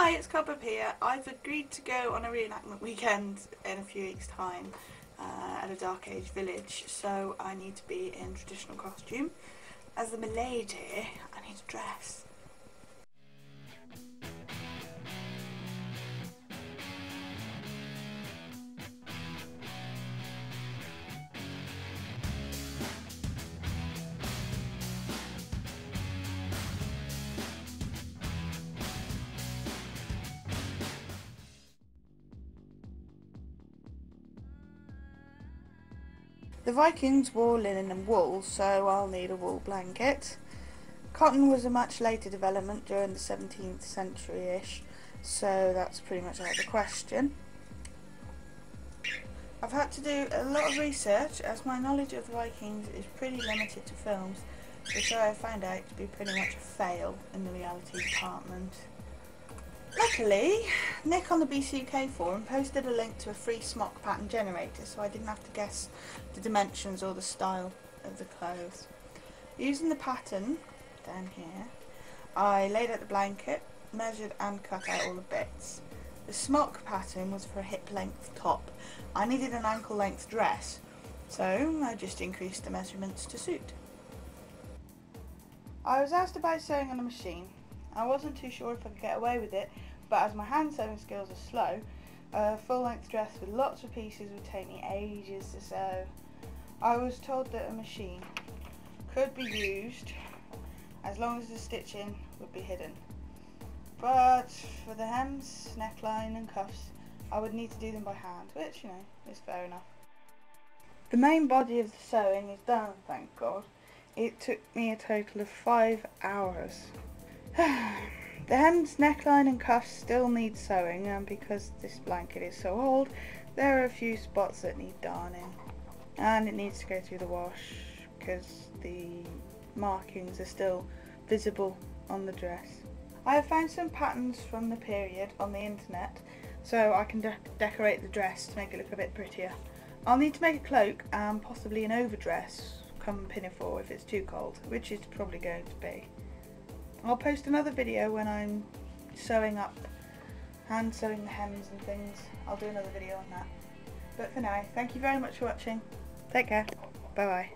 Hi, it's Cobweb here. I've agreed to go on a reenactment weekend in a few weeks' time at a Dark Age village, so I need to be in traditional costume. As the milady, I need a dress. The Vikings wore linen and wool, so I'll need a wool blanket. Cotton was a much later development during the 17th century-ish, so that's pretty much out of the question. I've had to do a lot of research as my knowledge of the Vikings is pretty limited to films, which I have found out to be pretty much a fail in the reality department. Luckily, Nick on the BCK forum posted a link to a free Smock Pattern generator, so I didn't have to guess the dimensions or the style of the clothes. Using the pattern down here, I laid out the blanket, measured and cut out all the bits. The Smock Pattern was for a hip length top. I needed an ankle length dress, so I just increased the measurements to suit. I was asked about sewing on a machine. I wasn't too sure if I could get away with it, but as my hand sewing skills are slow, a full length dress with lots of pieces would take me ages to sew. I was told that a machine could be used as long as the stitching would be hidden. But for the hems, neckline and cuffs, I would need to do them by hand, which, you know, is fair enough. The main body of the sewing is done, thank God. It took me a total of 5 hours. The hems, neckline and cuffs still need sewing, and because this blanket is so old, there are a few spots that need darning. And it needs to go through the wash, because the markings are still visible on the dress. I have found some patterns from the period on the internet, so I can decorate the dress to make it look a bit prettier. I'll need to make a cloak and possibly an overdress, come pinafore if it's too cold, which it's probably going to be. I'll post another video when I'm sewing up, hand sewing the hems and things. I'll do another video on that. But for now, thank you very much for watching. Take care. Bye bye.